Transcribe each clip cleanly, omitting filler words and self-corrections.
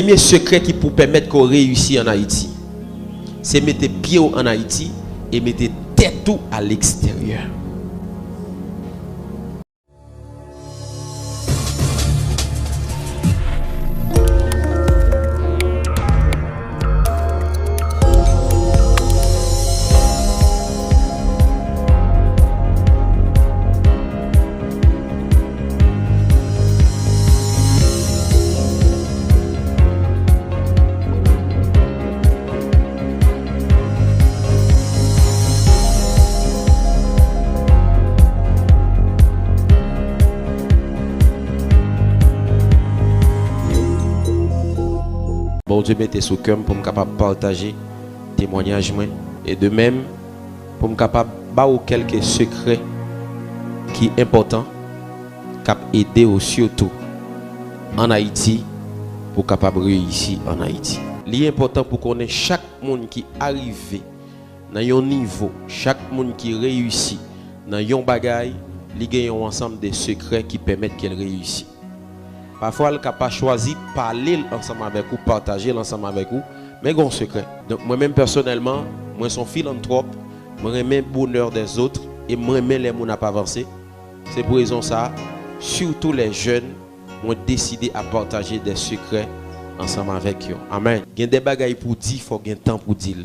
Le premier secret qui peut permettre qu'on réussisse en Haïti, c'est mettre pied en Haïti et mettre tête tout à l'extérieur. Bon Dieu mettez sous cœur pour me capable partager témoignage moi et de même pour me capable baou quelques secrets qui important cap aider au surtout en Haïti pour capable réussir en Haïti. L'important important pour qu'on ait chaque monde qui arrive dans un niveau, chaque monde qui réussit dans un bagaille, li gagne ensemble des secrets qui permettent qu'elle réussisse. Parfois, elle capable choisi parler ensemble avec vous, partager ensemble avec vous, mais il y a un secret. Donc, moi-même personnellement, moi, suis philanthrope, moi, j'aime le bonheur des autres et moi, j'aime les gens pas avancer. C'est pour raison ça, surtout les jeunes, ont décidé à partager des secrets ensemble avec eux. Amen. Il y a des bagailles pour dire, il faut un temps pour dire.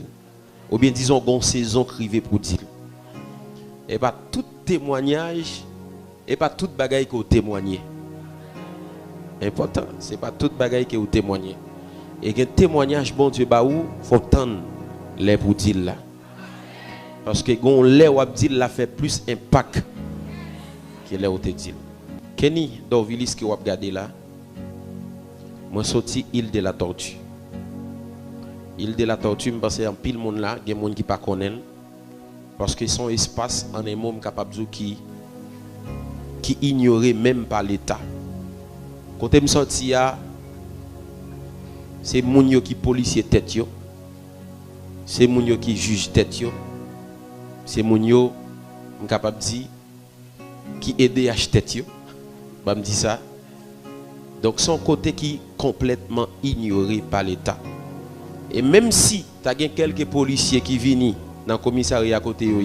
Ou bien disons, il y a une saison crivée pour dire. Et pas tout témoignage, et pas toute bagaille que vous témoignez. Important, c'est pas toute bagaille que vous témoignez. Et un témoignage bon Dieu baou, faut tendre les pour dire là. Parce que gon les ou dire là fait plus impact que les ou te dire. Kenny Dorvilis qui ou regarder là. Moi sorti île de la Tortue. Île de la Tortue, me pense en pile monde là, gen monde qui pas connaît parce que son espace en est monde capable qui ignoré même par l'état. Quand je suis sorti, c'est moun yo qui policier tête yo. C'est moun yo qui juge tête yo. C'est moun yo capable dire qui aide à tête yo. Bah me dit ça. Donc son côté qui complètement ignoré par l'état. Et même si tu as quelques policiers qui viennent dans le commissariat à côté yo,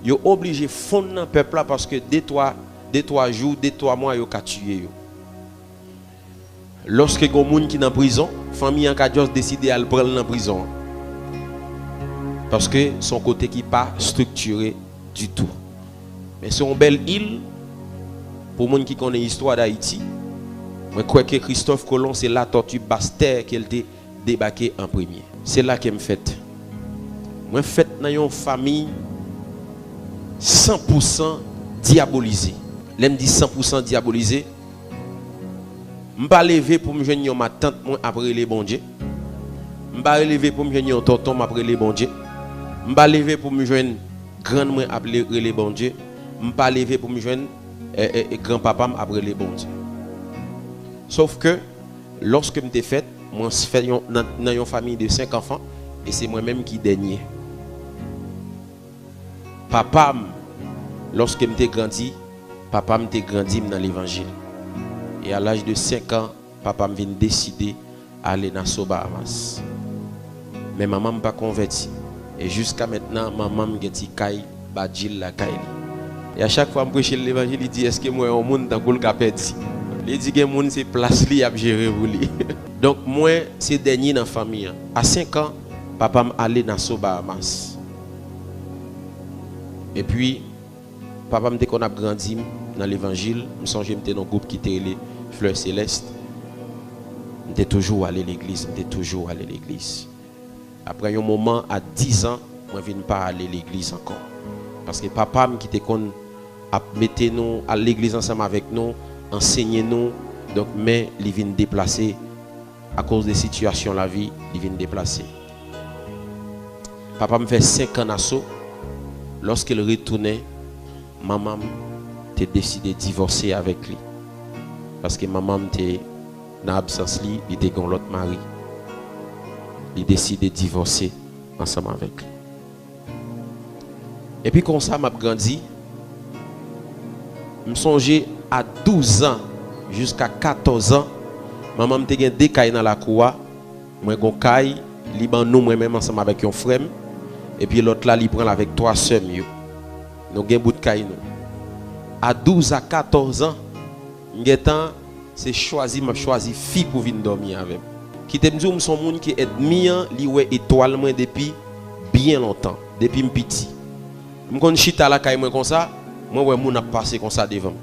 yo obligé fondre dans le peuple là parce que des 3 jours, des 3 mois yo ka tuer yo. Lorsque il y a des gens qui sont en prison, la famille en cas décide à le prendre en prison. Parce que son côté qui n'est pas structuré du tout. Mais c'est une belle île, pour les gens qui connaissent l'histoire d'Haïti, je crois que Christophe Colomb, c'est la tortue Bastère qui a débarqué en premier. C'est là que je fais. Je fais dans une famille 100% diabolisée. Je dis 100% diabolisée. Je ne vais pas lever pour me joindre ma tante après les bon Dieu. Je ne vais pas lever pour me joindre mon tonton après les bon Dieu. Je ne vais pas lever pour me joindre grand après les bon Dieu. Je ne vais pas lever pour me joindre grand-papa après les bon Dieu. Sauf que lorsque je me fait, moi je fais dans une famille de 5 enfants et c'est moi-même qui dernier. Papa, lorsque je me grandi, papa me grandi dans l'évangile. Et à l'âge de 5 ans, papa me vient décider d'aller dans Sobahamas. Mais maman m'a pas converti. Et jusqu'à maintenant, maman m'a dit Kaï, Badjil la Kaï. Et à chaque fois que je prêche l'évangile, il dit est-ce que moi, un monde dans le capet? Il dit que monde c'est place li à gérer pour lui. Donc, moi, c'est dernier dans la famille. À 5 ans, papa m'a allé dans Sobahamas. Et puis, papa m'a dit qu'on a grandi dans l'évangile. Je me souviens que j'étais dans un groupe qui était les Fleurs Célestes. J'étais toujours allé à l'église. Après un moment, à 10 ans, je ne viens pas aller à l'église encore. Parce que papa qui était qu'on a mettre nous à l'église ensemble avec nous, enseigner nous. Donc, mais il vient déplacer à cause des situations de la vie, il vient déplacer. Papa me fait 5 ans d'assaut. Lorsqu'il retournait, maman a décidé de divorcer avec lui. Parce que maman était dans l'absence, il était avec l'autre mari. Il a décidé de divorcer ensemble avec lui. Et puis comme ça, m'a grandi. Je me songeais à 12 ans jusqu'à 14 ans. Maman me te gen deux cailles dans la cour. Moi gon caille, li ban nous moi même ensemble avec un frère et puis l'autre là li prend avec trois sœurs yo. Nous gen bout de caille nous. À 12 à 14 ans, m'getan c'est choisi fille pour venir dormir avec. Qui te me dit son monde qui est mian, li ouais étoile moi depuis bien longtemps, depuis petit. M'kon chita la caille moi comme ça, moi ouais moun a passé comme ça devant.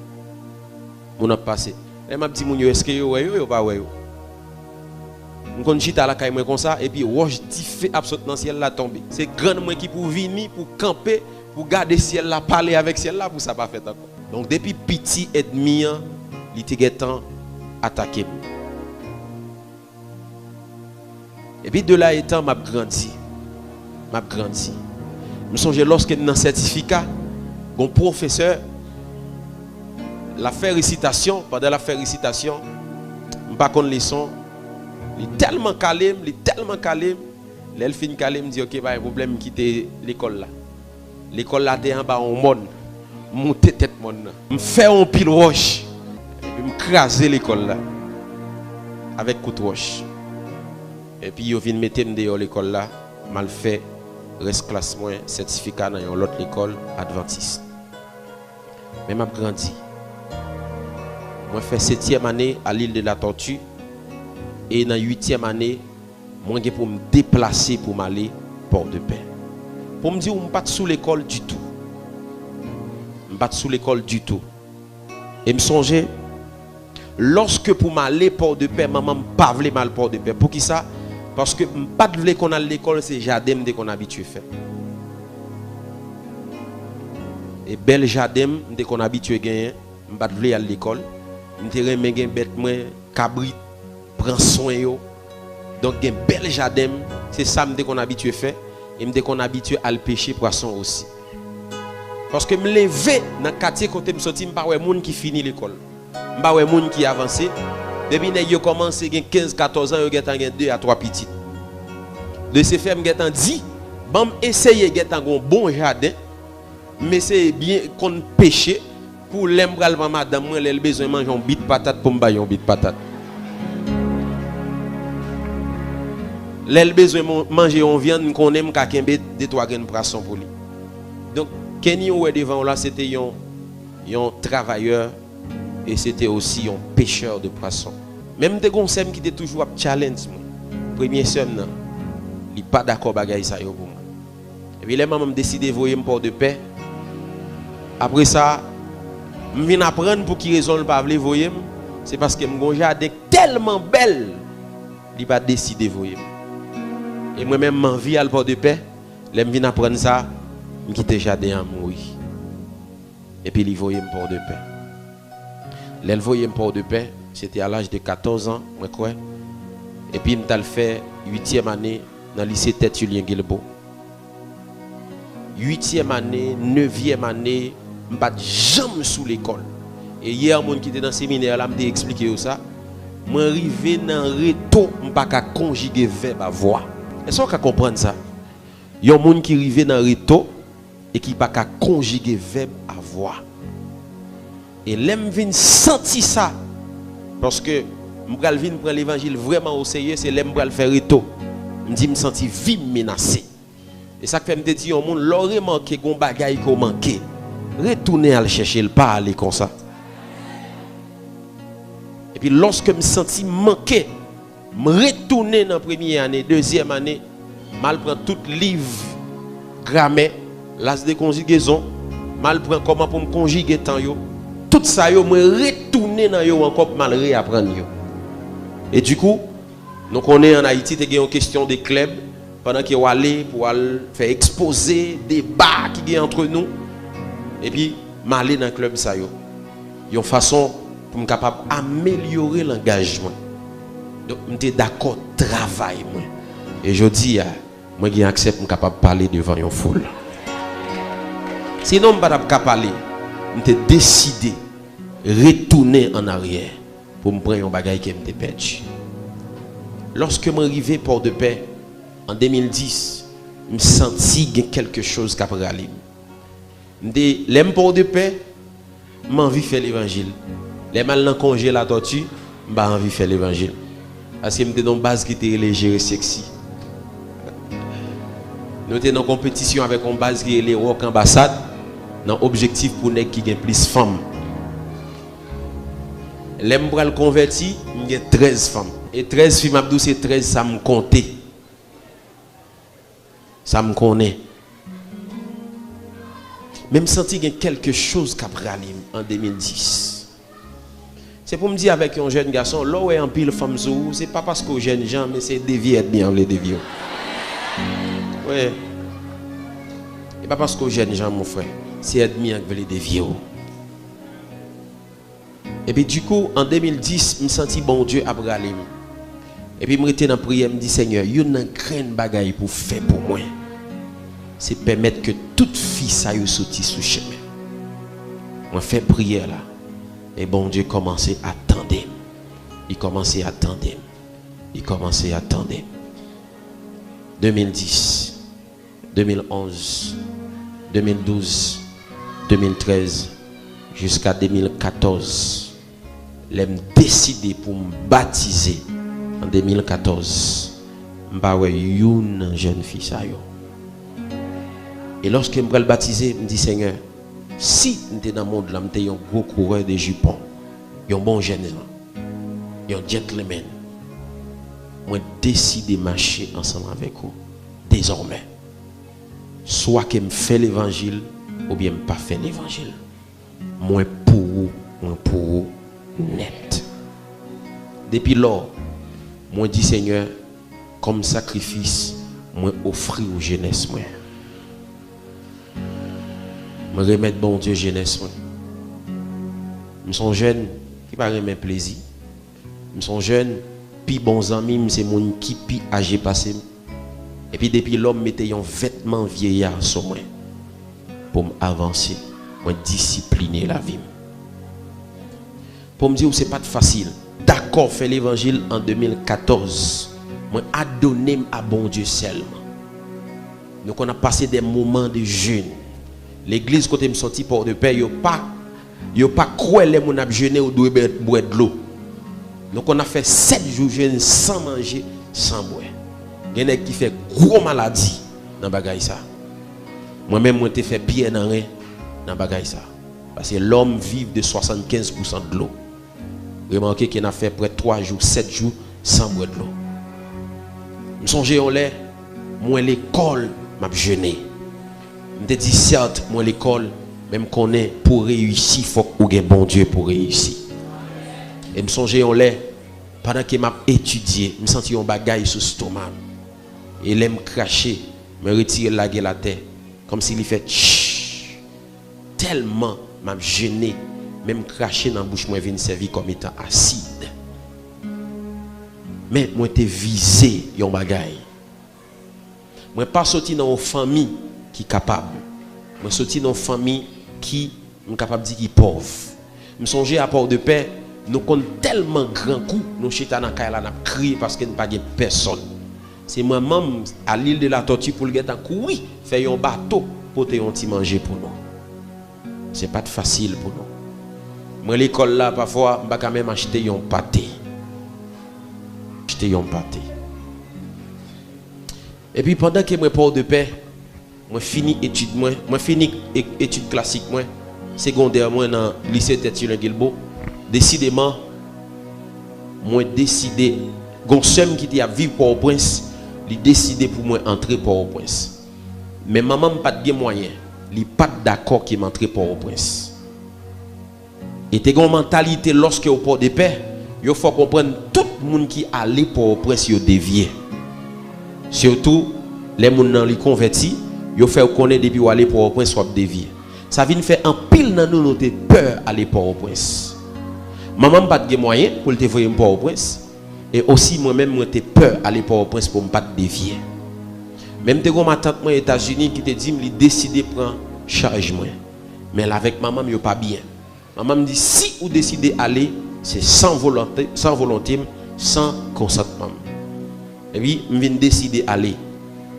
Moun a passé. Et m'a dit moun yo est-ce que yo ouais yo pas ouais yo. M'kon chita la caille moi comme ça et puis roche ti fait absolument ciel là tomber. C'est grand moi qui pour venir pour camper, pour garder ciel là parler avec ciel là pour ça pas fait encore. Donc depuis petit ennemi il était temps attaquer. Et puis de là étant m'a grandi. Je me songe lorsque dans certificat, mon professeur la fait récitation, pendant la fait récitation, je pas connait leçon, il est tellement calme, elle fin calme, me dit OK, pas de problème, quitter l'école là. L'école là est en bas en monde. Monter tête monde. Me faire un pile roche. Et puis me craser l'école là avec coup de roche. Et puis yo vinn mettre me dehors l'école là, mal fait reste classe moins certificat dans l'autre école adventiste. Mais m'a grandi. Moi fait 7e année à l'île de la Tortue et dans 8e année moi pour me déplacer pour m'aller Port-de-Paix. Pour me dire on pas sous l'école du tout. Pas sous l'école du tout. Et me songer lorsque pour m'aller Port-de-Paix, maman me pas vle mal Port-de-Paix. Pour qui ça? Parce que pas de vle qu'on a l'école, c'est jardin dès qu'on habitué faire. Et bel jardin dès qu'on habitué gagner, pas de vle à l'école. M'te remen gen bête moi cabrit prend soin yo. Donc gen bel jardin, c'est ça dès qu'on habitué faire et dès qu'on habitué à le pêcher poisson aussi. Parce que me lever dans quartier côté me sorti pas ouais monde qui finit l'école. Pas ouais monde qui avancé. Depuis nèg yo commencé gen 15 14 ans yo gen 2 à 3 petits. De ces fermes gen 10, bam essayer gen un bon jardin mais c'est bien qu'on pêcher pour l'embral madame moi elle besoin manger un bit patate pour me bailler un bit patate. L'elle besoin manger on viande qu'on aime ka kembe 2-3 graines poisson pour lui. Donc Kenny ou devant là c'était un travailleur et c'était aussi un pêcheur de poissons. Même des gonzem qui était toujours à challenge moi. Premier somme non. Il pas d'accord bagaille ça yo pour moi. Et puis les maman me décidé voyer me Port-de-Paix. Après ça, je viens apprendre pour qui raison le pas voler voyer, c'est parce que mon jardin tellement belle, il pas décidé voyer. Et moi même m'envie à Port-de-Paix, je viens apprendre ça. Je quitte le jardin à mourir. Et puis il voyait me Port-de-Paix. Elle voyait me Port-de-Paix, c'était à l'âge de 14 ans, moi crois. Et puis il m'a fait 8e année dans le lycée Tête Julien Guilbeault. 8e année, 9e année, je ne suis jamais sous l'école. Et hier, mon qui était dans le séminaire, là, m'a expliqué ça. Moi arrivé dans le réto, je ne pas conjuguer verbe à voix. Est-ce qu'on comprend ça? Il y a un monde qui arrive dans le réto et qui pas conjuguer verbe à voix. Et l'aime vient sentir ça parce que m'bral vinn prendre l'évangile vraiment au sérieux, c'est l'aime bral faire réto. Me dit me senti vie menacée. Et ça fait me dire on monde l'aurait manqué gon bagaille qu'on manqué. Retourner à le chercher le pas aller comme ça. Et puis lorsque me senti manqué, me retourner dans première année, deuxième année, mal prend tout livre grammaire, l'as de conjugaison, mal prend comment pour me conjuguer temps yo. Tout ça yo me retourner dans yo encore mal réapprendre yo. Et du coup, nous connaissons en Haïti il y a une question de club pendant qu'il va aller pour faire exposer des débats qui y entre nous et puis m'aller dans le club ça yo. Une façon pour me capable améliorer l'engagement. Donc je suis d'accord travail moi. Et je dis moi qui accepte me capable parler devant une foule. Sinon je ne peux pas parler. Je décidé retourner en arrière pour me prendre un bagage qui me perdu. Lorsque je suis arrivé à Port-de-Paix en 2010, je me senti quelque chose qui a rallié. Je Port-de-Paix, j'ai envie de faire l'évangile. Les mal dans congé la tortue, pas envie de faire l'évangile. Parce que j'étais dans une base qui était légère sexy. Nous étions dans une compétition avec une base qui est les rock ambassade. Dans l'objectif pour nous qui gagne plus de femmes. L'aime pour le converti, il y a 13 femmes. Et 13 filles, Abdou, c'est 13, ça me comptait. Ça me connaît. Même senti qu'il y a quelque chose qui a rallume en 2010. C'est pour me dire avec un jeune garçon, là où est en pile femme zou, c'est pas parce que jeune gens, mais c'est dévier être bien les dévier. Ouais. Et pas parce que jeune gens, mon frère, c'est être bien avec les dévier. Et puis du coup, en 2010, je me senti bon Dieu à rallume. Et puis je me suis dans la prière, je me dis Seigneur, il y a une grande bagaille pour faire pour moi. C'est permettre que toute fille ça y sorte sous chemin. On fait prière là. Et bon Dieu commençait à attendre. Il commençait à attendre. Il commençait à attendre. 2010, 2011, 2012, 2013, jusqu'à 2014. J'ai décidé pour me baptiser en 2014. Je suis une jeune fille. Ça y est. Et lorsque je me baptiser, je me dis Seigneur, si nous sommes dans le monde, nous sommes un gros coureur de jupons, un bon général, un gentleman, moi décide de marcher ensemble avec vous. Désormais, soit que je fais l'évangile, ou bien je ne pas faire l'évangile. Moi pour vous, net. Depuis lors, moi dis Seigneur, comme sacrifice, moi offrir aux jeunesse moi. Je remettre bon Dieu jeunesse. Je suis jeune qui va remettre plaisir. Je suis jeune, puis bons amis, c'est mon qui pi âgé passé. Et puis depuis l'homme mettait un vêtement vieillard sur moi pour m'avancer, pour discipliner la vie. Pour me dire que ce n'est pas facile. D'accord, faire l'évangile en 2014. Moi, a donné à bon Dieu seulement. Donc on a passé des moments de jeûne. L'église côté me sorti pour de paix, yo pas croire les mon a jeûné ou doit boire de l'eau. Donc on a fait 7 jours jeûne sans manger, sans boire. Il y en a qui fait gros maladie dans bagaille ça. Moi-même moi t'ai fait pire dans rien dans bagaille ça. Parce que l'homme vit de 75% de l'eau. Remarquez qu'il a fait près de 3 jours, 7 jours sans boire de l'eau. Je songe en l'air, moi l'école m'a jeûné. Je me dis certes, moi l'école, même qu'on est pour réussir, il faut qu'on ait bon Dieu pour réussir. Et je me songe en l'air, pendant que m'a étudié, je me sentis un bagaille sous l'estomac. Et il me cracher, me retirer la gueule la terre, comme s'il fait chut. Tellement m'a gêné, même cracher dans la bouche, moi, je viens servir comme étant acide. Mais moi, j'étais visé, yon bagaille. Moi, pas sorti dans une famille qui est capable. Moi, sorti dans une famille qui est capable de dire qui est pauvre. Je me songe à Port de Paix, nous avons tellement grand coup, nous chita dans la n'a crié parce que nous n'avons pas personne. C'est moi-même à l'île de la Tortue pour le gars oui, faire un bateau pour te un petit manger pour nous. C'est pas facile pour nous. Moi l'école là parfois, je vais quand même acheter un pâté. Acheter un pâté. Et puis pendant que moi Port de Paix, moi fini étude moi fini études classiques moi, secondaire moi dans lycée Tertullian Guilbeault, décidément moi décidé gonçem qui était à vivre Port-au-Prince, il décidé pour moi entrer Port-au-Prince. Mais maman pas de moyen, il pas d'accord qui m'entrer Port-au-Prince. Et t'es une mentalité lorsque au Port de Paix, il faut comprendre tout le monde qui allait Port-au-Prince yo dévié. Surtout les gens qui sont convertis, ils font connaître depuis aller Port-au-Prince soit dévié. Ça vient faire un pile dans nous notre peur aller Port-au-Prince. Maman pas de moyen pour te voir Port-au-Prince. Et aussi moi-même moi t'ai peur aller Port-au-Prince pour me pas dévier. Même te ma tante moi aux États-Unis qui te dit me décider prendre charge moi. Mais là, avec maman yo pas bien. Maman me dit si vous décidez aller, c'est sans volonté, sans consentement. Et puis je viens décider aller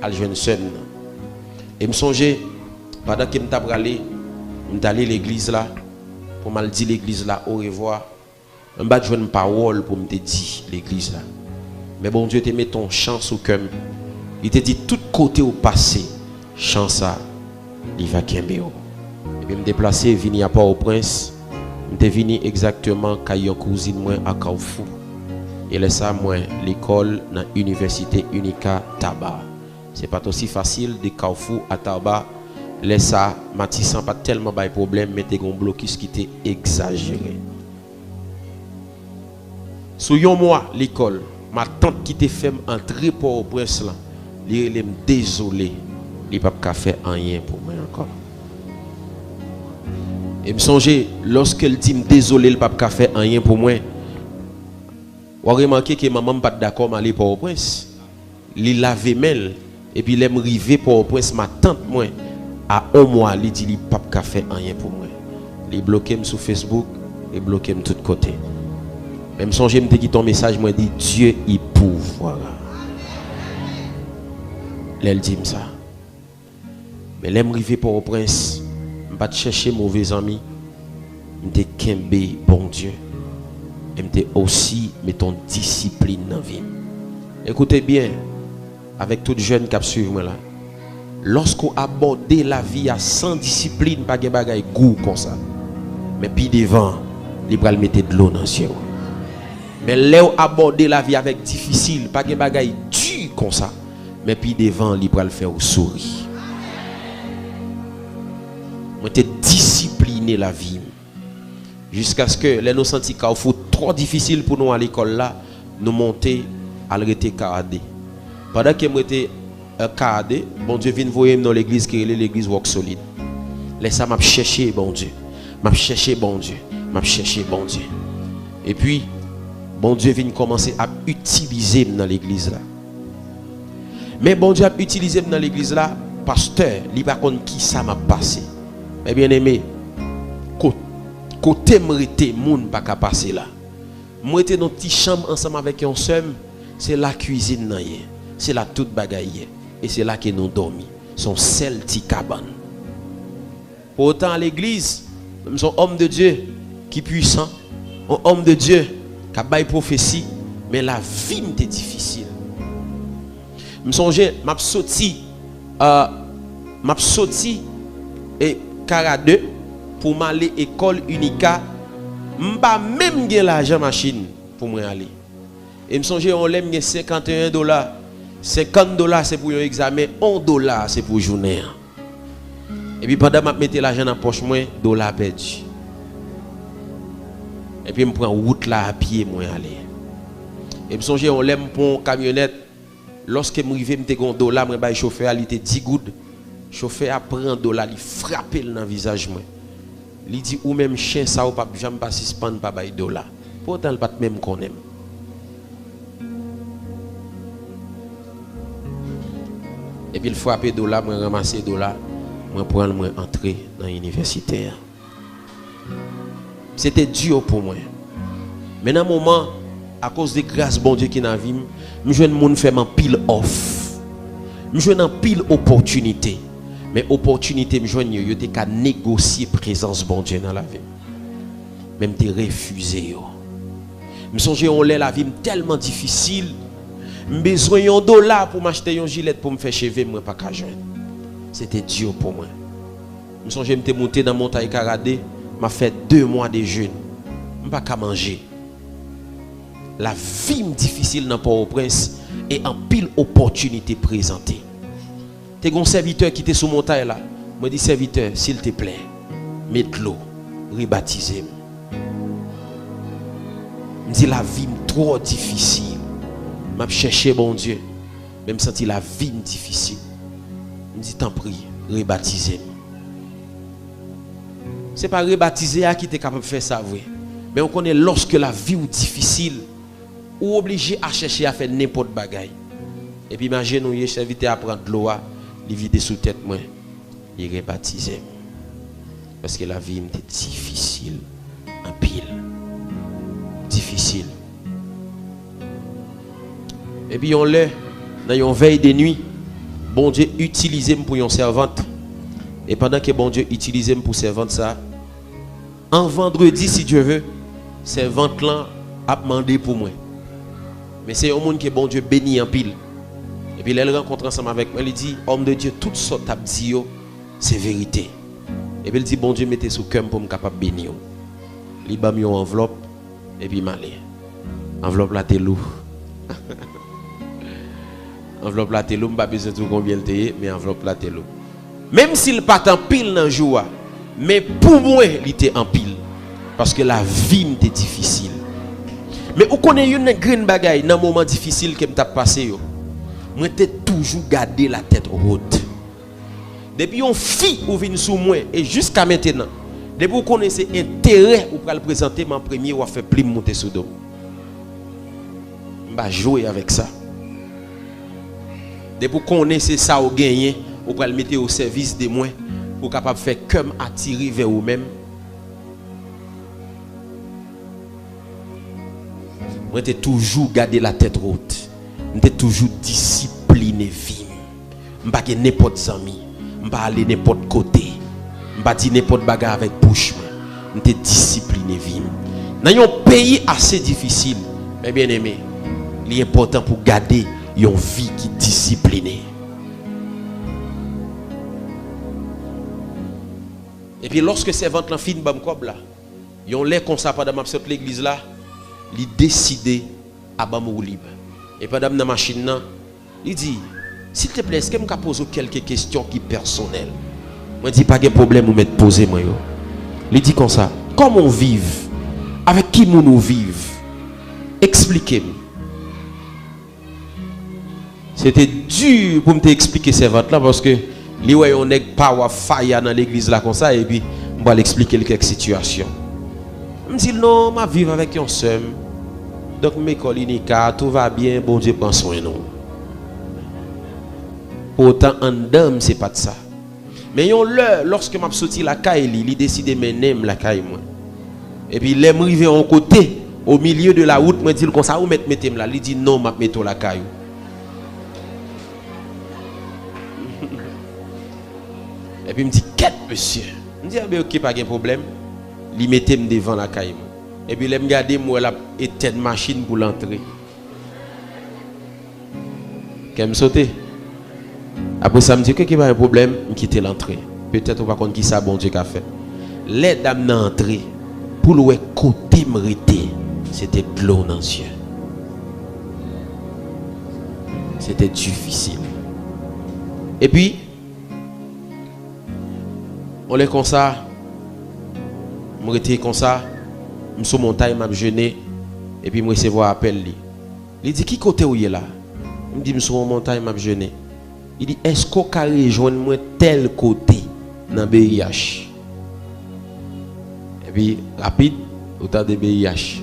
à jeune seul. Et me songer pendant que je suis allé à l'église là pour mal dire l'église là au revoir. Je ne vais pas parole pour me dire l'église là. Mais bon Dieu te met ton chance au cœur. Il te dit tout côté au passé. Chance ça, il va kembeo. Et puis me déplacer, venir à Port-au-Prince. Je suis venu exactement quand il y a une cousine moi à Carrefour. Et là ça moi l'école dans l'université Unica Tabar. C'est pas aussi facile de Carrefour à Tabar. Là ça Matissan pas tellement de problème mais t'es un blocus qui était exagéré. Sous un mois l'école, ma tante qui t'a fait entrer pour au prince là, elle est désolé, il pas qu'à faire rien pour moi encore. Et me songer lorsqu'elle dit désolé, il pas qu'à faire rien pour moi. Ou remarqué que maman pas d'accord à aller pour au prince. Il lave mail et puis il aime river pour au prince ma tante moi à un mois, il dit il pas qu'à faire rien pour moi. Il bloqué me sur Facebook et bloqué me de tous côtés. Même si je me dis ton message, moi dit Dieu il pouvoir. Elle dit ça. Mais l'aime river pour au prince, je pas chercher mauvais amis, je kembe bon Dieu. Je aussi mettons discipline dans la vie. Écoutez bien, avec tout jeune qui suivent moi là. Lorsqu'on aborde la vie à sans discipline, pas de bagaille goût comme ça. Mais puis devant, il va mettre de l'eau dans le ciel. Mais là, aborder la vie avec difficile, pas de bagaille dur comme ça. Mais puis devant, il va le faire au sourire. On te discipliner la vie. Jusqu'à ce que les nous sentis qu'il faut trop difficile pour nous à l'école là, nous monter à l'arrêter caradé. Pendant que moi j'étais caradé, bon Dieu vient voir dans l'église qui est l'église Rock Solide. Laisse ça m'a chercher bon Dieu. M'a chercher bon Dieu. M'a chercher bon Dieu. Et puis bon Dieu vient commencer à utiliser dans l'église là. Mais bon Dieu a utilisé dans l'église là, pasteur, il pas contre qui ça m'a passé. Mais bien aimé, côté m'rete moun pas ka passer là. Moi était dans petite chambre ensemble avec un seul, c'est la cuisine nan yé, c'est la toute bagaille et c'est là que nous dormi. Son seul petit cabane. Pourtant à l'église, nous sommes homme de Dieu qui puissant, un homme de Dieu qui a bail prophétie, mais la vie m'était difficile. Je songe m'a sorti et Caradeux pour m'aller école Unica, m'pa même gen l'argent machine pour moi aller. Et me songe on l'aime gen $51, $50 c'est pour un examen, $1 c'est pour journée. Et puis pendant m'a mettre l'argent dans poche moi, dollar perdu. Et puis me prend route là à pied moi aller. Et me songe on l'aime pour une camionnette. Lorsque me rive me te gon dollar moi bay chauffeur il était 10 gouttes. Chauffeur a prend dollar, il frappe dans le visage moi. Il dit ou même chien ça ou pas jamais pas suspendre pas bay dollar. Pourtant il pas même qu'on aime. Et puis il frappe dollar, moi ramasser dollar, moi prendre moi entrer dans l'université. C'était dur pour moi. Mais dans un moment à cause de grâce bon Dieu qui dans vie, je jeune monde fait en pile off. Je jeune en pile opportunité. Mais opportunité, je yo te ka négocier présence bon Dieu dans la vie. Même te refuser yo. Me songe on la vie tellement difficile. Besoin d'un dollar pour m'acheter un gilet pour me faire cheveux moi pas ka joindre. C'était dur pour moi. Me songe me te monter dans montagne Caradé, m'a fait 2 mois de jeûne. Me pas ka manger. La vie difficile dans Port-au-Prince et en pile opportunité présentée. T'es un serviteur qui était sous montagne là. Moi dis serviteur, s'il te plaît, mets de l'eau, rebaptisez-moi. Je dis la vie trop difficile. M'a cherché bon Dieu. Même senti la vie difficile. Je dis t'en prie, rebaptisez-moi. C'est pas rebaptiser à qui t'es capable de faire ça vrai. Mais on connaît lorsque la vie est difficile, ou obligé à chercher à faire n'importe bagaille. Et puis imaginez, serviteur à prendre de l'eau, il vide sous tête moi, il rebaptisé. Parce que la vie était difficile, en pile. Difficile. Et puis on l'est, dans une veille de nuit, bon Dieu utilisait pour une servante. Et pendant que bon Dieu utilisait pour servante ça, en vendredi si Dieu veut, servante là a demandé pour moi. Mais c'est un monde qui est bon Dieu béni en pile. Et puis elle rencontre ensemble avec moi, elle dit homme de Dieu, toute sorte t'a dit c'est vérité. Et puis elle dit bon Dieu mettez sous cœur pour me capable bénir. Il ba mi enveloppe et puis m'aller. Enveloppe là t'es lourd. Enveloppe là t'es lourd, pas besoin de combien le t'es, mais enveloppe là t'es lourd. Même s'il pas en pile dans joie, mais pour moi il était en pile parce que la vie m'était difficile. Mais vous connaissez une grande bagaille dans un moment difficile que m't'a passé yo. Moi t'ai toujours gardé la tête haute. Depuis on fille ou vient sous moi et jusqu'à maintenant, depuis vous connaissez intérêt ou pour le présenter mon premier ou faire plus monter sous dos. M'ba jouer avec ça. Depuis vous connaissez ça ou gagner ou pour le mettre au service de moi pour capable faire comme attirer vers vous-même. Moi t'ai toujours gardé la tête haute. M'étais toujours discipliné vie. M'pa que n'importe ami, m'pa aller n'importe côté. M'pa dire n'importe bagarre avec bouche. M'étais discipliné vie. Dans un pays assez difficile, mes bien-aimés, il est important pour garder une vie qui est disciplinée. Et puis lorsque ces ventes fin bam kob là, yon l'air comme ça pendant m'absent l'église là, il décidé à bamou libre. Et pendant dans machine là, il dit s'il te plaît, est-ce que me pose quelques questions qui personnelles. Moi dis pas de problème ou mettre poser moi yo. Il dit comme ça, comment on vive, avec qui nous vivons. Expliquez-moi. C'était dur pour me expliquer ces ventes là parce que li ouais on n'est pas wa faille dans l'église là comme ça et puis on va l'expliquer quelques situations. Me dit non, ma vivre avec un seul. Donc mes colinica, tout va bien, bon Dieu prend soin nous. Pourtant en dame c'est pas de ça. Mais yon l'heure lorsque m'a sorti la caille, il décide mener la caille moi. Et puis il est arrivé en côté au milieu de la route, moi dit comme ça ou mettez là, il dit non, m'a mettre la caille. Et puis il me dit qu'est monsieur. Je me dis ah ben OK pas de problème. Il mettait devant la caille. Et puis il me regarder moi la éteinte machine pour l'entrer. Qu'elle me sauter. Après ça me dit qu'il y a un problème, je quitte l'entrée. Peut-être on va comprendre qui ça bon Dieu qu'a fait. Les dames d'entrée pour le côté mérité, c'était de l'eau dans les yeux. C'était difficile. Et puis on est comme ça. Je suis comme ça. Je suis sur montagne, je suis jeûné. Et puis je recevoir appel. Il dit qui côté où il est là? Je dis je suis sur montagne, je suis jeûné. Il dit est-ce qu'on peut rejoindre moi tel côté dans BIH? Et puis rapide, autant de BIH.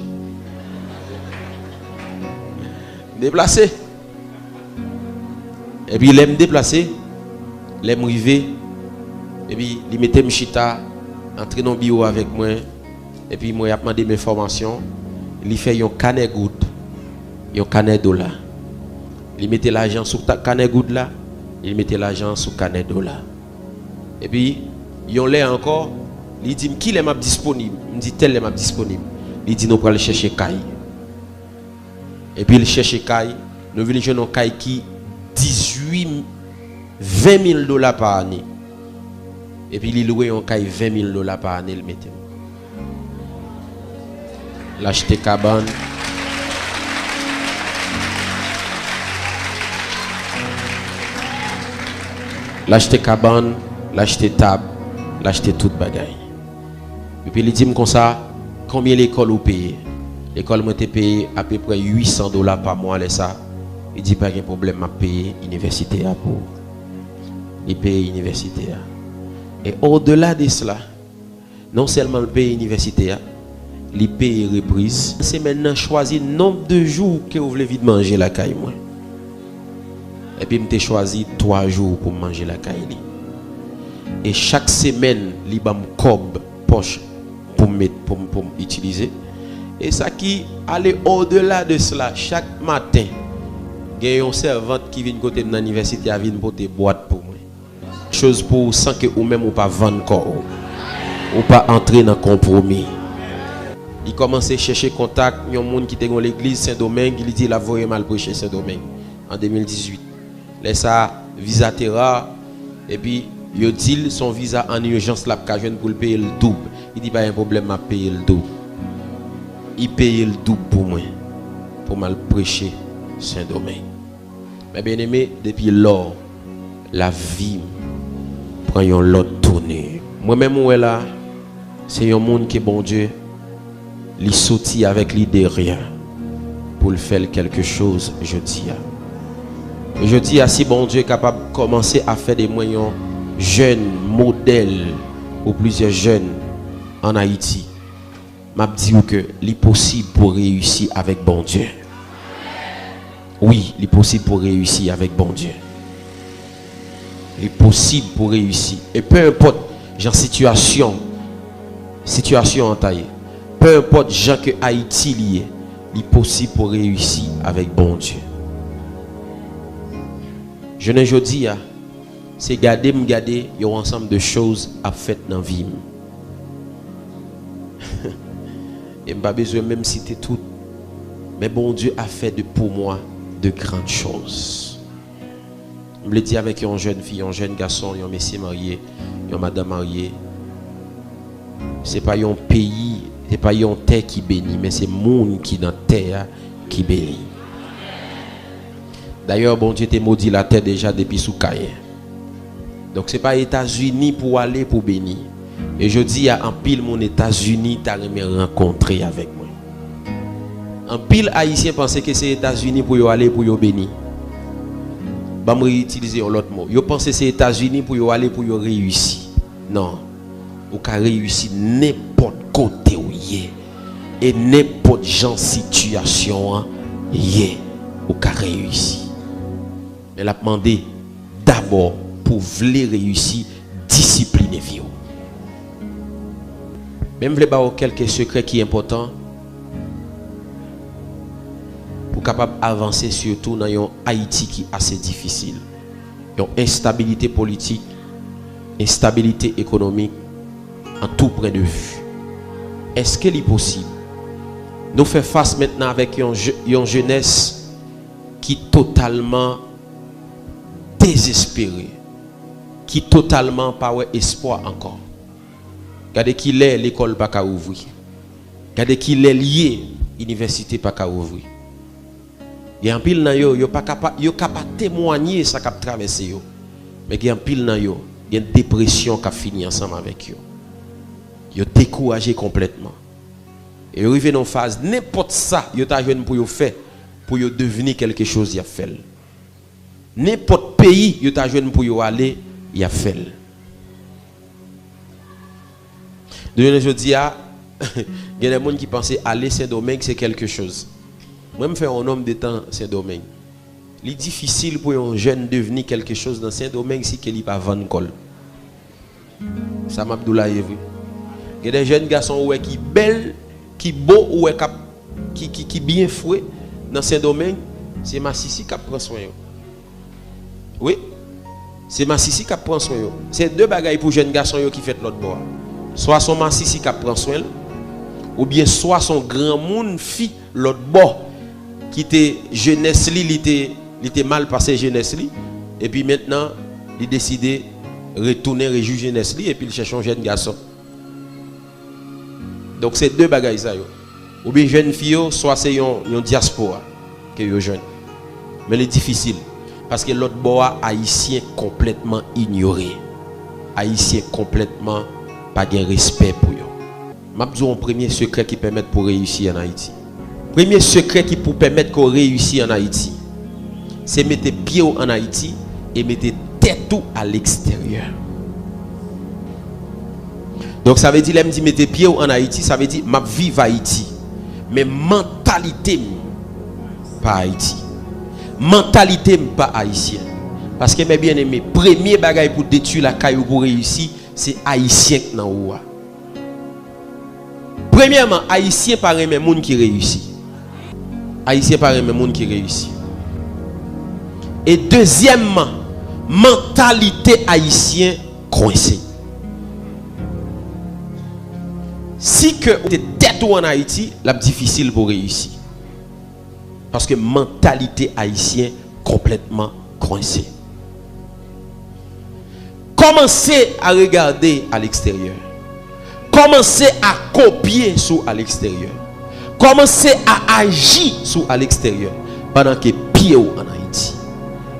Déplacé. Et puis il aime déplacer, il aime arriver. Et puis il mettait Mchita entrer dans le bureau avec moi. Et puis moi il a demandé mes formations. Il fait un canet goutte, un canet dollar. Il mettait l'argent sur canet goutte là. Il mettait l'argent sous canet dollar. Et puis, il y a encore, il dit qui est disponible. Il dit tel est disponible. Il dit nous allons chercher Kai. Et puis il cherche Kai. Nous venons chercher un Kai qui 20 000 dollars par année. Et puis il loue un Kai 20 000 dollars par année. Il mettait. L'acheter cabane. L'acheter cabane, l'acheter table, l'acheter toute bagaille. Et puis il dit comme ça, combien l'école vous payez? L'école m'a été payé à peu près 800 dollars par mois. Ça. Il dit pas de problème à payer l'université pour. Il paye l'université. Et au-delà de cela, non seulement le paye l'université, il paye reprise. C'est maintenant choisir le nombre de jours que vous voulez vite manger la caille. Et puis, je choisi 3 jours pour manger la caille. Et chaque semaine, je vais cob poche pour utiliser. Et ça qui allait au-delà de cela, chaque matin, il y a une servante qui vient côté de l'université à venir porter boîte pour moi. Chose pour sans que ou même ou pas vendre corps. Ou pas entrer dans le compromis. il commence à chercher contact. Il y a un monde qui était dans l'église Saint-Domingue. Il dit, il a vraiment mal prêché Saint-Domingue en 2018. Laisse ça, visa terra. Et puis, il dit, son visa en urgence, là, pour le payer le double. Il dit, pas un problème à payer le double. Il paye le double pour moi, pour mal prêcher Saint-Domingue. Mais bien aimé, depuis lors, la vie prend une autre tournée. Moi-même, où est là, c'est un monde qui est bon Dieu, il sortit avec l'idée de rien pour le faire quelque chose, je dis. Et je dis à si bon Dieu est capable de commencer à faire des moyens jeunes, modèles pour plusieurs jeunes en Haïti. M'a dit que c'est possible pour réussir avec bon Dieu. Oui, c'est possible pour réussir avec bon Dieu. C'est possible pour réussir. Et peu importe, genre situation en taille. Peu importe, gens que Haïti lié, il est possible pour réussir avec bon Dieu. Je ne dis pas, c'est garder, il y a un ensemble de choses à faire dans la vie. Et je n'ai pas besoin même citer tout. Mais bon Dieu a fait pour moi de grandes choses. Je me dis avec une jeune fille, un jeune garçon, un monsieur marié, une madame mariée. Ce n'est pas un pays, ce n'est pas une terre qui bénit, mais c'est le monde qui est dans la terre qui bénit. D'ailleurs, bon Dieu t'a maudit la terre déjà depuis sous Caïn. Donc ce n'est pas les États-Unis pour aller pour bénir. Et je dis à un pile mon États-Unis, tu as rencontré avec moi. Un pile haïtien pensait que c'est les États-Unis pour aller pour bénir. Je vais utiliser l'autre mot. Yo pense que c'est les États-Unis pour aller pour réussir. Non. Ou ka réussir n'importe côté où y et n'importe genre situation y ou ka réussir. Elle a demandé d'abord pour vouloir réussir discipliner vie. Même vle ba quelques secrets qui sont importants pour capable avancer surtout dans un Haïti qui est assez difficile. Une instabilité politique, instabilité économique en tout point de vue. Est-ce qu'il est possible nous faire face maintenant avec une jeunesse qui est totalement désespérée, qui est totalement pas espoir encore? Regardez qu'il est l'école pas qu'à ouvrir. Regardez qu'il est lié l'université pas qu'à ouvrir. Il y a un pile dans yo pas capable témoigner ça qu'a traversé yo. Mais il y a un pile dans yo, il y a une dépression qui a fini ensemble avec yo. Yo découragé complètement. Et yo arrivé dans une phase n'importe ça, yo t'a jeune pour yo faire pour yo devenir quelque chose y a fait. N'importe pays yo t'a jeune pour yo aller, y a fait. De je dis, il y a des gens qui pensaient aller Saint-Domingue, c'est quelque chose. Moi, je fais un homme de temps Saint-Domingue. Il est difficile pour un jeune devenir quelque chose dans Saint-Domingue si il n'est pas vendre col. Ça m'a Abdoulaye vu. Il y a des jeunes garçons qui belles, qui beaux, qui bien foués dans Saint-Domingue. C'est ma sissi qui prend soin. Oui, c'est ma sissi qui prend soin. C'est deux bagailles pour jeunes garçons qui font l'autre bord. Soit son massissi qui prend soin, ou bien soit son grand monde fille l'autre bord qui était jeunesse li, il était mal passé jeunesse li, et puis maintenant il décide de retourner réjouir jeunesse li et puis il cherche un jeune garçon. Donc c'est deux bagailles ça yo. Ou bien jeune fille soit c'est une diaspora que yo jeune. Mais c'est difficile parce que l'autre bord haïtien complètement ignoré. Haïtien complètement pas de respect pour eux. Je vais un premier secret qui permet pour réussir en Haïti. Premier secret qui peut permettre qu'on réussisse en Haïti, c'est mettre pied en Haïti et mettre tête à l'extérieur. Donc ça veut dire, là, mettre pied en Haïti, ça veut dire ma vie va Haïti. Mais mentalité pas Haïti. Mentalité pas haïtien. Parce que mes bien-aimés, premier bagage pour détruire la caillou pour réussir, c'est haïtien qui nan ou. Premièrement, haïtien par les gens qui réussit. Haïtien par les gens qui réussit. Et deuxièmement, mentalité haïtien coincée. Si que vous êtes tête tête ou en Haïti, la difficile pour réussir. Parce que mentalité haïtienne complètement coincée. Commencez à regarder à l'extérieur. Commencez à copier sur à l'extérieur. Commencez à agir sur à l'extérieur pendant que pied en Haïti.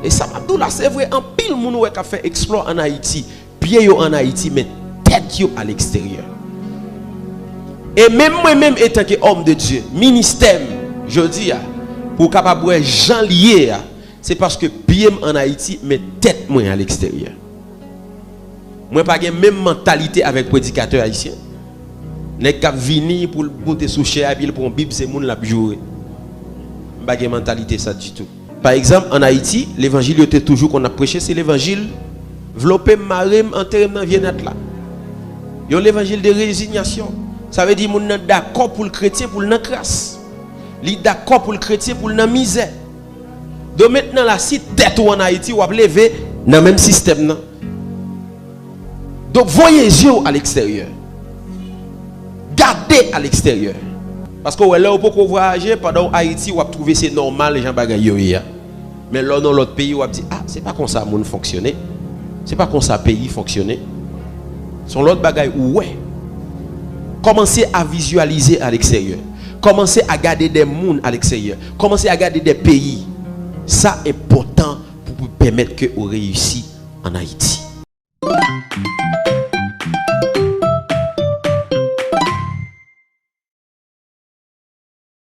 Et ça m'a dit là, c'est vrai, en pile moun qui a fait exploit en Haïti, pied en Haïti, mais tête à l'extérieur. Et même moi-même étant que homme de Dieu, ministère, je dis, pour capable de gens liés, c'est parce que pied en Haïti, mais tête moi à l'extérieur. Moi pas la même mentalité avec prédicateur haïtien. Les qui venir pour monter sous cher pour une Bible c'est moun la jouer. Pas de mentalité ça du tout. Par exemple en Haïti, l'évangile était toujours qu'on a prêché, c'est l'évangile développé marem enterré dans viennette là. Yo l'évangile de résignation. Ça veut dire moun nan d'accord pour le chrétien pour le crasse. Li d'accord pour le chrétien pour le misère. Donc maintenant la si tête ou en Haïti ou a lever dans même système nan. Donc voyez yeux à l'extérieur. Gardez à l'extérieur. Parce que là on peut voyager pendant Haïti ou a trouver c'est normal les gens bagay yo. Mais là dans l'autre pays on a dit ah c'est pas comme ça monde fonctionner. C'est pas comme ça pays fonctionner. Son l'autre bagay ouais. Commencez à visualiser à l'extérieur. Commencez à garder des mondes à l'extérieur. Commencez à garder des pays. Ça est important pour vous permettre que vous réussissiez en Haïti.